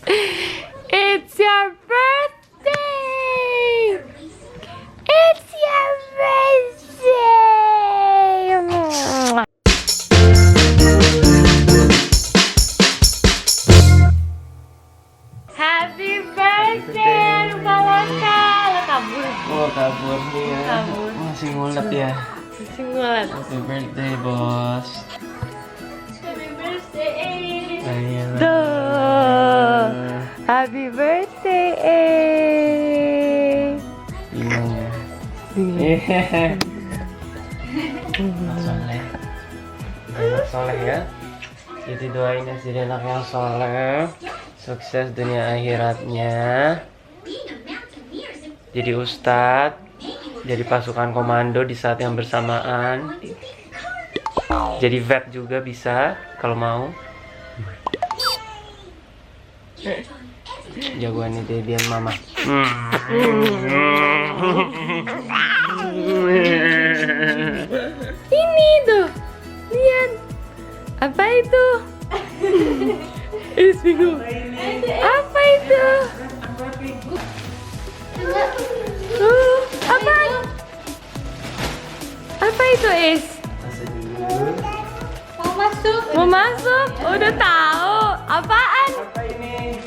It's your birthday! It's your birthday! Happy birthday, Luka-Luka! Lo kabur. Oh, kabur nih ya. Kabur. Masih ngulet ya. Masih ngulet. Happy birthday, bos. Happy birthday! Ayo. Tuh. Happy birthday, Bingung ya. Anak soleh. Anak soleh ya. Jadi doain ya jadi anak yang soleh. Sukses dunia akhiratnya. Jadi ustadz. Jadi pasukan komando di saat yang bersamaan. Jadi vet juga bisa kalau mau. Jagoan itu dia mama. Ini tuh, lihat. Apa itu? Bingung. Apa itu? Apa? Apa itu, Is? Masuk dulu. Mau masuk? Udah tahu. Apaan? Apa ini?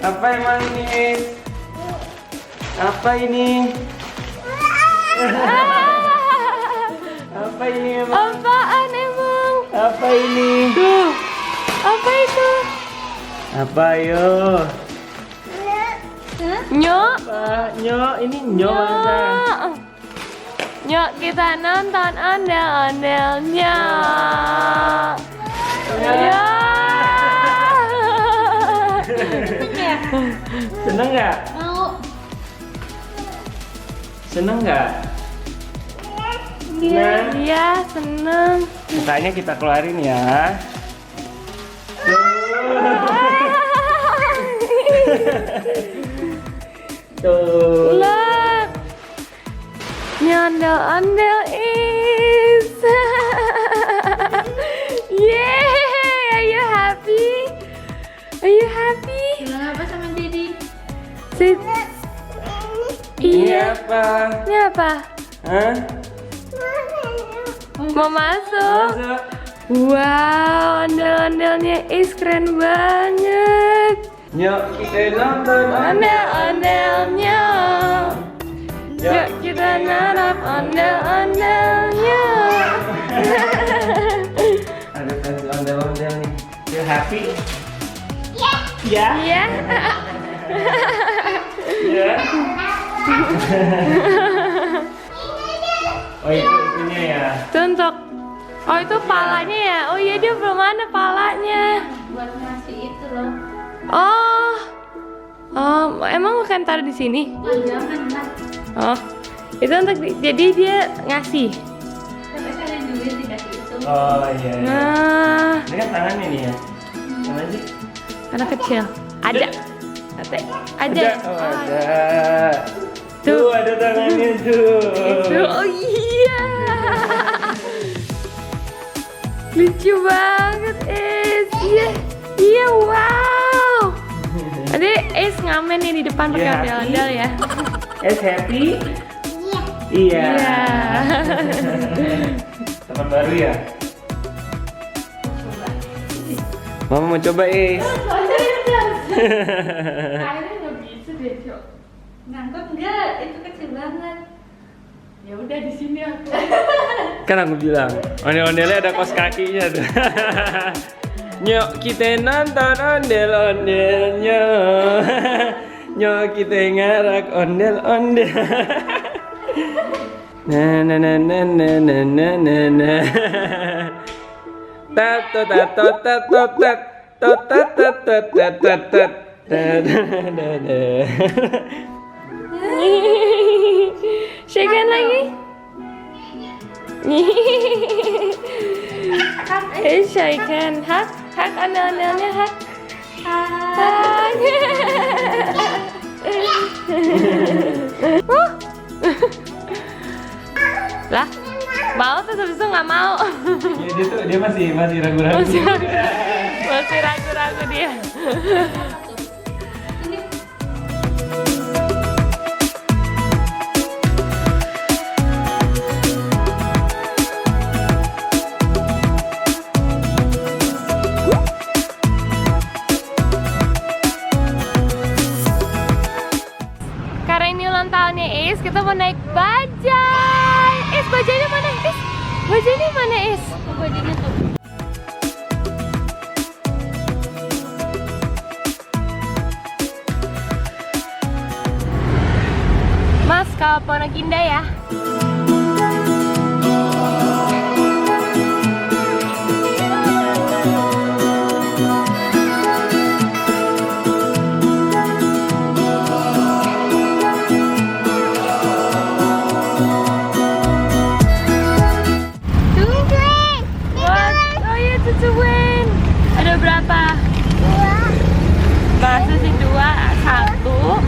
Apa emang ini? Apa ini? Apa ini emang? Apaan emang? Apa ini? Tuh. Apa itu? Apa yo? Nyok. Apa? Nyo, ini nyo mana? Nyok, kita nonton ondel-ondelnya. Ya. Seneng nggak? Mau. Seneng nggak? Seneng? Iya, seneng. Mukanya kita keluarin ya. Tuh. Look. Ondel-ondel is. Yay! Are you happy? Are you happy? Bilang apa sama Dedi? Sit. Ini Iya. apa? Ini apa? Hah? Mau masuk? Masuk. Wow, ondel-ondelnya is keren banget. Yuk kita nonton Ondel-ondelnya. Yuk kita narap ondel-ondelnya. Ada versi ondel-ondel nih. You happy? Ya. Iya. Ya. Oh itu itunya ya. Itu untuk. Oh itu palanya ya. Oh iya dia belum ada palanya. Buat ngasih itu loh. Oh. Oh, emang bukan taruh di sini? Oh jangan lah. Oh. Itu untuk jadi dia ngasih. Tapi kalian duit dikasih itu. Oh iya. Iya. Nah, Ini kan tangannya nih ya. Mana sih? anak kecil. Ada. Ada. Oh ada. Tuh. Tuh ada tangannya tuh. Itu, oh iya. Lucu banget, Es. Iya, iya, wow. Ada Es ngamen nih di depan pakai Iya, ondel-ondel ya. Es happy? Iya. Iya. Teman baru ya? Mama mau coba Es. Airnya nggak bisa deh, Cok. Ngangkut nggak? Itu kecil banget. Ya udah di sini aku. Kan aku bilang, ondel-ondelnya ada kos kakinya tuh. Nyok kita nonton ondel-ondelnya. Nyok kita ngarak ondel-ondel. Na na na na na na na na na. Tat tat tat tat tat tat tat tat tat tat tat tat tat. Shake hand lagi. Shake hand. Hak ondel-ondelnya hak. Hak. Lah, mau terus habis itu nggak mau. Ya, dia masih ragu-ragu. Masih ragu-ragu dia. Ini. Karena ini ulang tahunnya Is, kita mau naik bajai. Is, bajainya mana? Is, bajainya mana Is? Bajunya tuh. Mas, kalau Pondok Indah ya. What? Oh iya, Cucuin. Ada berapa? Masa sih 2, 1, 2,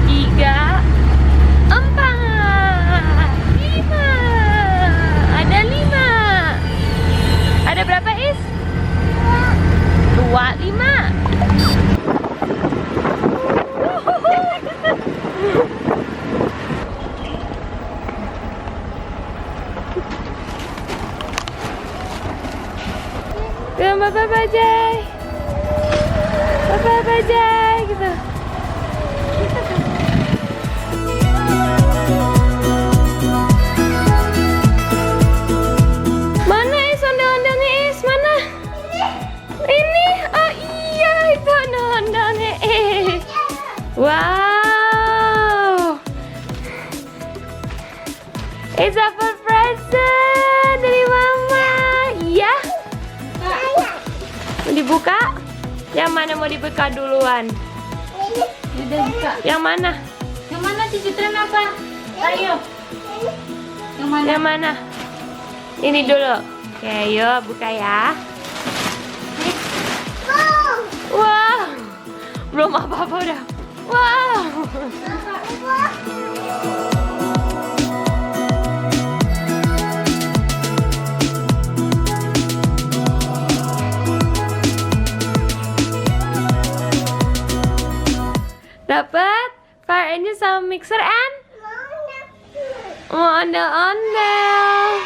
3, 4, 5. Ada 5. Ada berapa Is? 2, 5. Bapak bajai. Bapak bajai gitu. Mana Is ondel-ondelnya Is? Mana? Ini. Oh iya, itu ondel-ondelnya Is. Wow. It's a present dari Mama. Iya. Mau dibuka? Yang mana mau dibuka duluan? Udah buka. Yang mana? Yang mana Cici Tren apa? Ayo. Yang mana? Yang mana? Ini dulu. Oke, yuk buka ya. Wow. Belum apa-apa udah. Wow. Dapat fire engine sama mixer and mau ondel-ondel.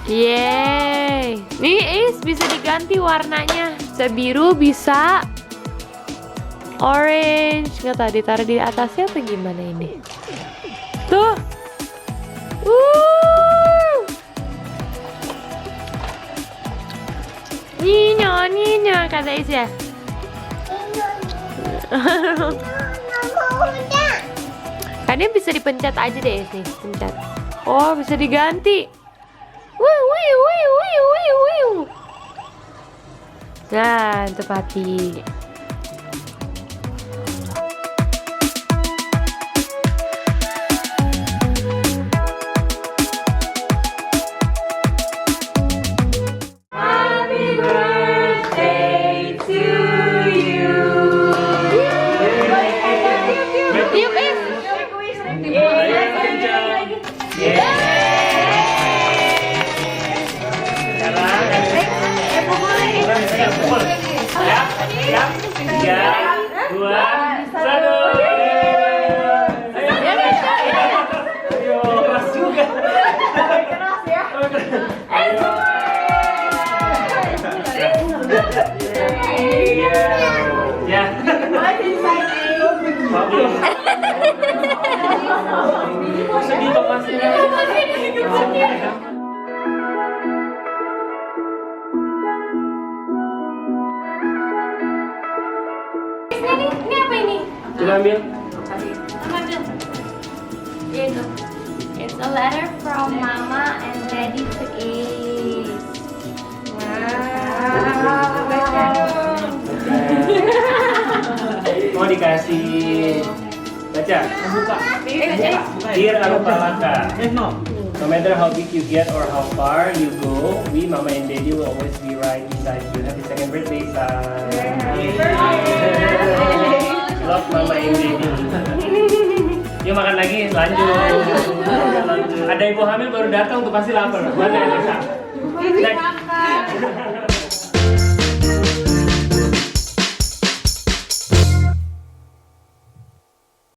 Yeay. Nih Is bisa diganti warnanya. Bisa biru, bisa orange. Nggak tahu ditaruh di atasnya atau gimana ini. Tuh. Nino kata Is ya. Kan bisa dipencet aja deh sih, pencet. Oh, bisa diganti. Nah, tepati. Happy birthday to you. Tiup Is. Sedih dong masih. Ini apa ini? Coba ambil. Itu. It's a letter from Mama and Daddy to Is. Wow. Baca dong. Mau dikasih. Baca. Buka. Dear Alupalaka. No matter how big you get or how far you go, we, Mama and Daddy, will always be right beside you. Happy second birthday, son. Love Mama and Daddy. Yuk makan lagi, lanjut. Ada ibu hamil baru datang tuh pasti lapar. Mana yang bisa?